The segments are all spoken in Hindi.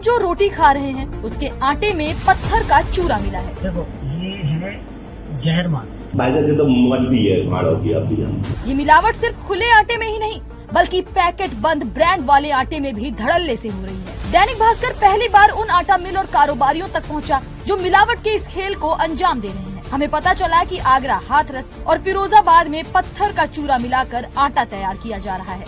जो रोटी खा रहे हैं उसके आटे में पत्थर का चूरा मिला है। देखो ये है जहर मार। तो मत भी है होगी आप भी। ये मिलावट सिर्फ खुले आटे में ही नहीं बल्कि पैकेट बंद ब्रांड वाले आटे में भी धड़ल्ले से हो रही है। दैनिक भास्कर पहली बार उन आटा मिल और कारोबारियों तक पहुंचा जो मिलावट के इस खेल को अंजाम दे रहे हैं। हमें पता चला कि आगरा, हाथरस और फिरोजाबाद में पत्थर का चूरा मिलाकर आटा तैयार किया जा रहा है।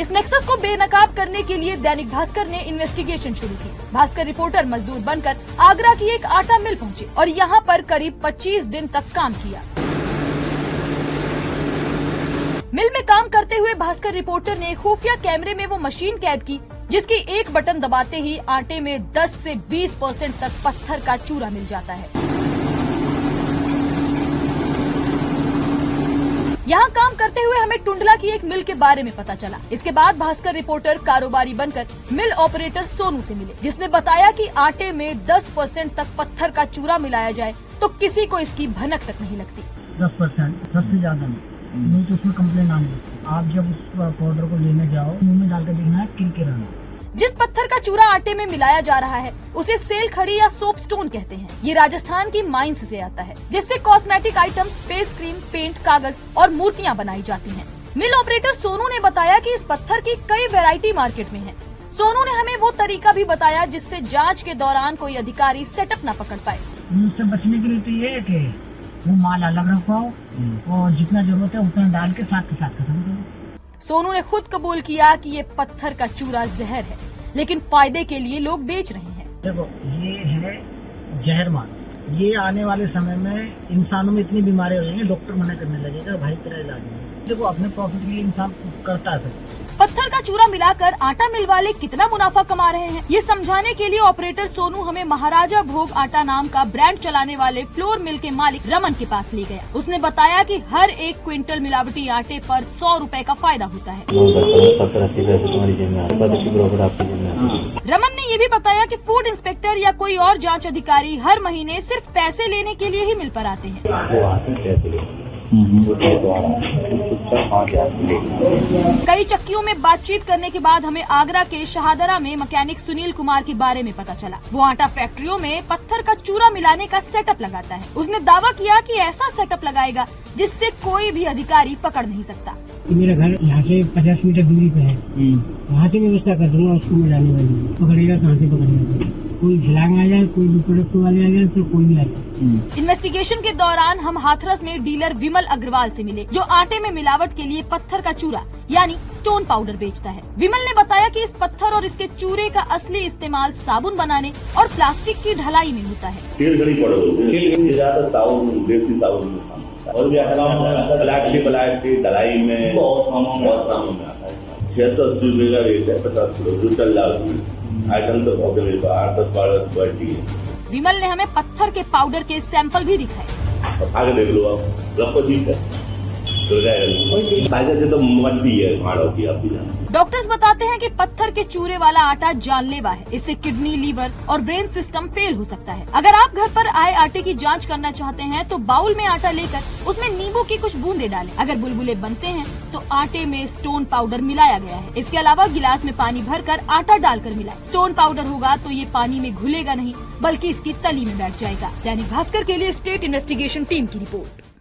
इस नेक्सस को बेनकाब करने के लिए दैनिक भास्कर ने इन्वेस्टिगेशन शुरू की। भास्कर रिपोर्टर मजदूर बनकर आगरा की एक आटा मिल पहुंचे और यहां पर करीब 25 दिन तक काम किया। मिल में काम करते हुए भास्कर रिपोर्टर ने खुफिया कैमरे में वो मशीन कैद की जिसकी एक बटन दबाते ही आटे में 10 से 20% तक पत्थर का चूरा मिल जाता है। यहाँ काम करते हुए हमें टुंडला की एक मिल के बारे में पता चला। इसके बाद भास्कर रिपोर्टर कारोबारी बनकर मिल ऑपरेटर सोनू से मिले, जिसने बताया कि आटे में 10% तक पत्थर का चूरा मिलाया जाए तो किसी को इसकी भनक तक नहीं लगती। 10% सबसे ज्यादा नहीं तो उसमें कंप्लेन आनी। आप जब उस पाउडर को लेने जाओ मुंह में डाल कर देखना है किरकिराना। जिस पत्थर का चूरा आटे में मिलाया जा रहा है उसे सेल खड़ी या सोप स्टोन कहते हैं। ये राजस्थान की माइंस से आता है जिससे cosmetic items, face cream, paint, कागज और मूर्तियां बनाई जाती हैं। मिल ऑपरेटर सोनू ने बताया कि इस पत्थर की कई वैरायटी मार्केट में है। सोनू ने हमें वो तरीका भी बताया जिससे जांच के दौरान कोई अधिकारी सेटअप न पकड़ पाए। इससे बचने के लिए तो ये है कि वो माल अलग रखवाओ और जितना जरूरत है उतना डाल के साथ खत्म करो। सोनू ने खुद कबूल किया कि ये पत्थर का चूरा जहर है, लेकिन फायदे के लिए लोग बेच रहे हैं। देखो ये है जहर मार। ये आने वाले समय में इंसानों में इतनी बीमारी हो जाएंगी, डॉक्टर मना करने लगेगा भाई तेरा इलाज नहीं। देखो अपने प्रॉफिट के लिए इंसान करता है। पत्थर का चूरा मिलाकर आटा मिल वाले कितना मुनाफा कमा रहे हैं, ये समझाने के लिए ऑपरेटर सोनू हमें महाराजा भोग आटा नाम का ब्रांड चलाने वाले फ्लोर मिल के मालिक रमन के पास ले गया। उसने बताया कि हर 1 क्विंटल मिलावटी आटे पर 100 रुपए का फायदा होता है। रमन ने ये भी बताया कि फूड इंस्पेक्टर या कोई और जांच अधिकारी हर महीने सिर्फ पैसे लेने के लिए ही मिल पर आते हैं। कई चक्कियों में बातचीत करने के बाद हमें आगरा के शहादरा में मैकेनिक सुनील कुमार के बारे में पता चला। वो आटा फैक्ट्रियों में पत्थर का चूरा मिलाने का सेटअप लगाता है। उसने दावा किया कि ऐसा सेटअप लगाएगा जिससे कोई भी अधिकारी पकड़ नहीं सकता। मेरा घर यहाँ से 50 मीटर दूरी पे है, वहाँ से व्यवस्था कर दूंगा उसको मिलाने वाली। पकड़ेगा कहाँ से पकड़ेगा? कोई झलांग आ जाए, कोई प्रोडक्ट वाले आ जाए तो कोई भी आ जाए। इन्वेस्टिगेशन के दौरान हम हाथरस में डीलर विमल अग्रवाल से मिले जो आटे में मिलावट के लिए पत्थर का चूरा यानी स्टोन पाउडर बेचता है। विमल ने बताया कि इस पत्थर और इसके चूरे का असली इस्तेमाल साबुन बनाने और प्लास्टिक की ढलाई में होता है। और भी प्लास्टिक की ढलाई में बहुत कामों में आता है। 680 रुपए का रेट है, 50 किलो चल रहा है। आइटम तो बहुत 8-10-12 क्वालिटी है। विमल ने हमें पत्थर के पाउडर के सैंपल भी दिखाए। आगे देख लो आप, रखो ठीक है। तो मत भी है होगी आप भी। डॉक्टर्स बताते हैं कि पत्थर के चूरे वाला आटा जानलेवा है। इससे किडनी, लीवर और ब्रेन सिस्टम फेल हो सकता है। अगर आप घर पर आए आटे की जांच करना चाहते हैं तो बाउल में आटा लेकर उसमें नींबू की कुछ बूंदे डालें। अगर बुलबुले बनते हैं तो आटे में स्टोन पाउडर मिलाया गया है। इसके अलावा गिलास में पानी भरकर आटा डालकर मिलाएं। स्टोन पाउडर होगा तो ये पानी में घुलेगा नहीं बल्कि इसकी तली में बैठ जाएगा। दैनिक भास्कर के लिए स्टेट इन्वेस्टिगेशन टीम की रिपोर्ट।